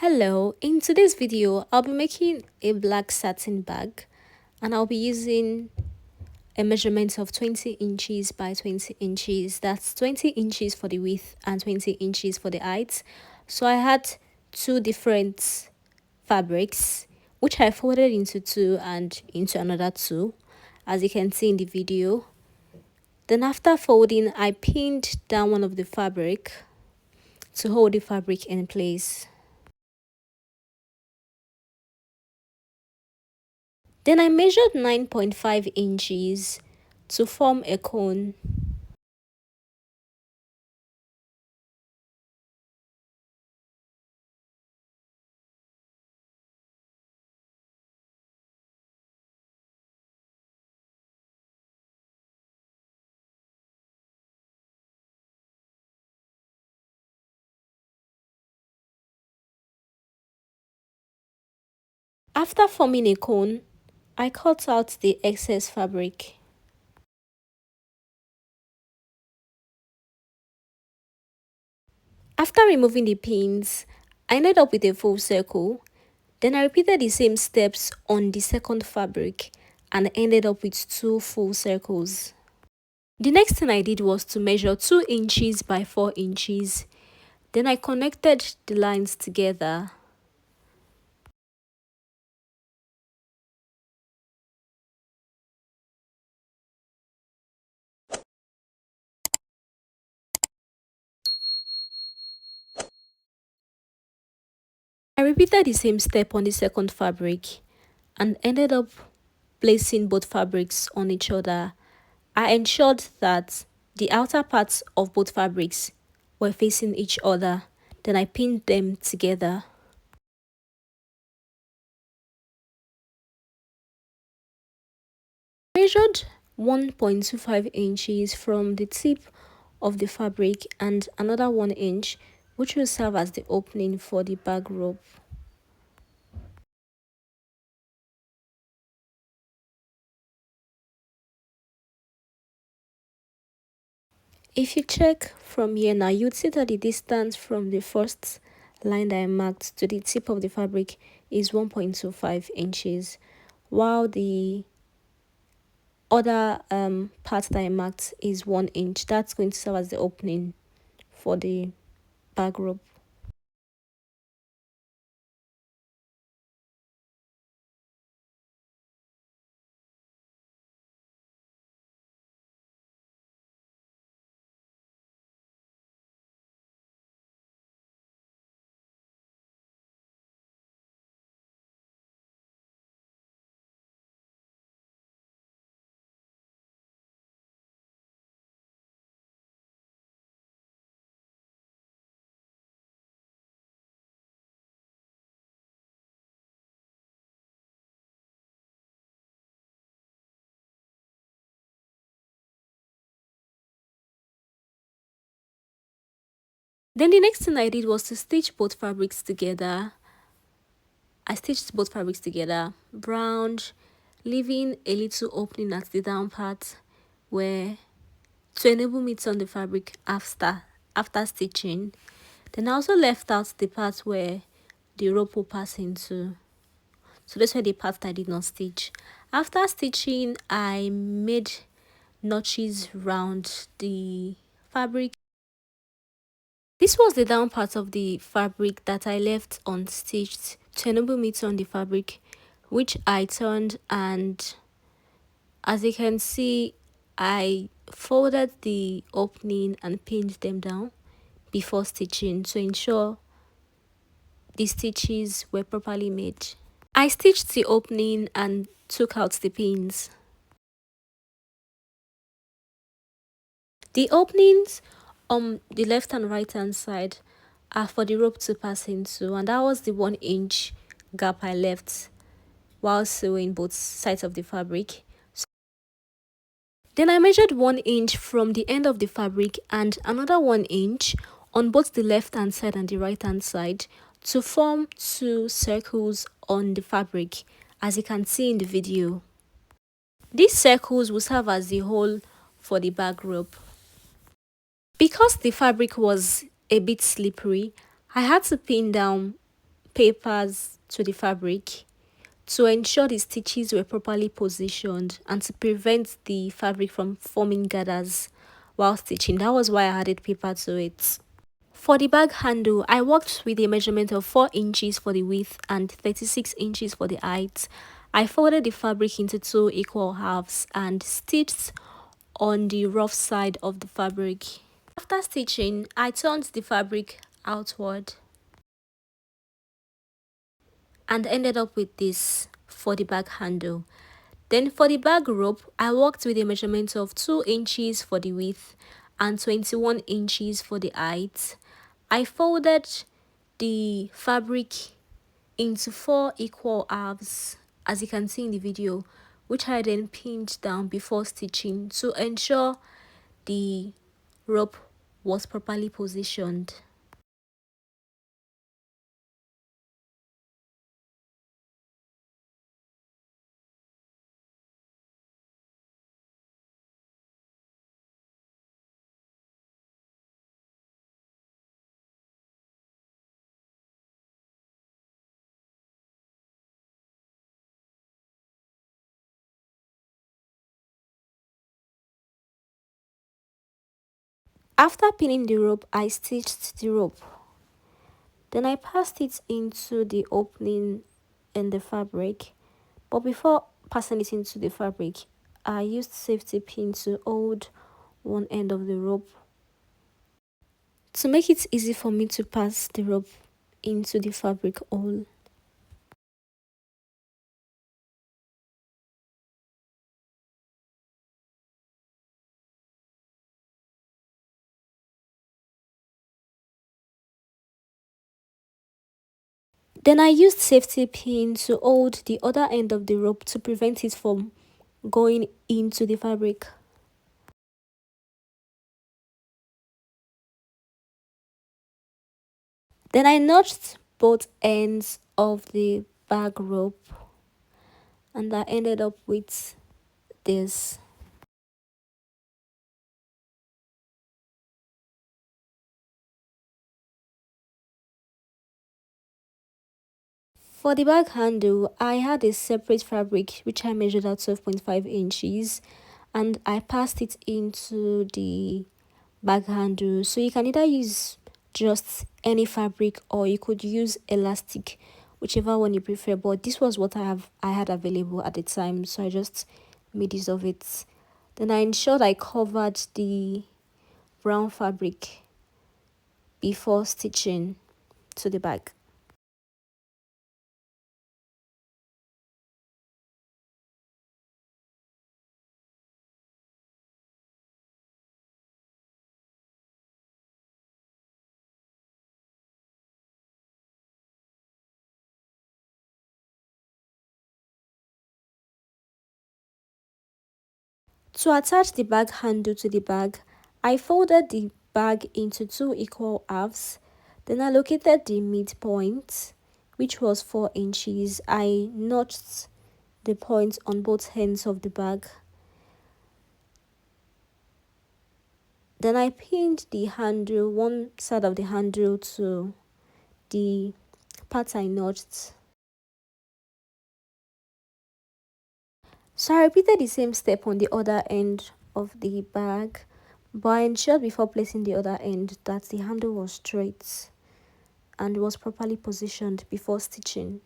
Hello, in today's video, I'll be making a black satin bag and I'll be using a measurement of 20 inches by 20 inches. That's 20 inches for the width and 20 inches for the height. So I had two different fabrics, which I folded into two and into another two, as you can see in the video. Then after folding, I pinned down one of the fabric to hold the fabric in place. Then I measured 9.5 inches to form a cone. After forming a cone, I cut out the excess fabric. After removing the pins, I ended up with a full circle. Then I repeated the same steps on the second fabric and ended up with two full circles. The next thing I did was to measure 2 inches by 4 inches. Then I connected the lines together. I repeated the same step on the second fabric and ended up placing both fabrics on each other. I ensured that the outer parts of both fabrics were facing each other. Then I pinned them together. I measured 1.25 inches from the tip of the fabric and another 1 inch, which will serve as the opening for the bag rope. If you check from here now, you'd see that the distance from the first line that I marked to the tip of the fabric is 1.25 inches, while the other part that I marked is 1 inch. That's going to serve as the opening for the bag rope. Then the next thing I did was to stitch both fabrics together. I stitched both fabrics together, browned, leaving a little opening at the down part where to enable me to turn the fabric after stitching. Then I also left out the part where the rope will pass into. So that's where the part that I did not stitch. After stitching, I made notches round the fabric. This was the down part of the fabric that I left unstitched to enable me to turn the fabric, which I turned, and as you can see, I folded the opening and pinned them down before stitching to ensure the stitches were properly made. I stitched the opening and took out the pins. The openings on the left and right hand side are for the rope to pass into, and that was the 1 inch gap I left while sewing both sides of the fabric. Then I measured 1 inch from the end of the fabric and another 1 inch on both the left hand side and the right hand side to form two circles on the fabric, as you can see in the video. These circles will serve as the hole for the bag rope. Because the fabric was a bit slippery, I had to pin down papers to the fabric to ensure the stitches were properly positioned and to prevent the fabric from forming gathers while stitching. That was why I added paper to it. For the bag handle, I worked with a measurement of 4 inches for the width and 36 inches for the height. I folded the fabric into 2 equal halves and stitched on the rough side of the fabric. After stitching, I turned the fabric outward and ended up with this for the bag handle. Then for the bag rope, I worked with a measurement of 2 inches for the width and 21 inches for the height. I folded the fabric into 4 equal halves, as you can see in the video, which I then pinned down before stitching to ensure the rope was properly positioned. After pinning the rope, I stitched the rope. Then I passed it into the opening in the fabric. But before passing it into the fabric, I used safety pin to hold one end of the rope to make it easy for me to pass the rope into the fabric hole. Then I used safety pin to hold the other end of the rope to prevent it from going into the fabric. Then I notched both ends of the bag rope and I ended up with this. For the bag handle, I had a separate fabric which I measured at 12.5 inches and I passed it into the bag handle. So you can either use just any fabric or you could use elastic, whichever one you prefer. But this was what I had available at the time, so I just made use of it. Then I ensured I covered the brown fabric before stitching to the bag. To attach the bag handle to the bag, I folded the bag into 2 equal halves. Then I located the midpoint, which was 4 inches. I notched the points on both ends of the bag. Then I pinned the handle, one side of the handle to the part I notched. So I repeated the same step on the other end of the bag, but I ensured before placing the other end that the handle was straight and was properly positioned before stitching.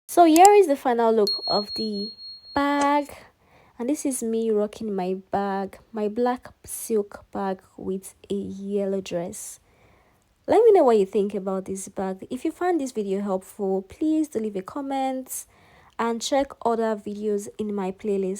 So here is the final look of the bag, and this is me rocking my bag, my black silk bag with a yellow dress. Let me know what you think about this bag. If you found this video helpful, please do leave a comment and check other videos in my playlist.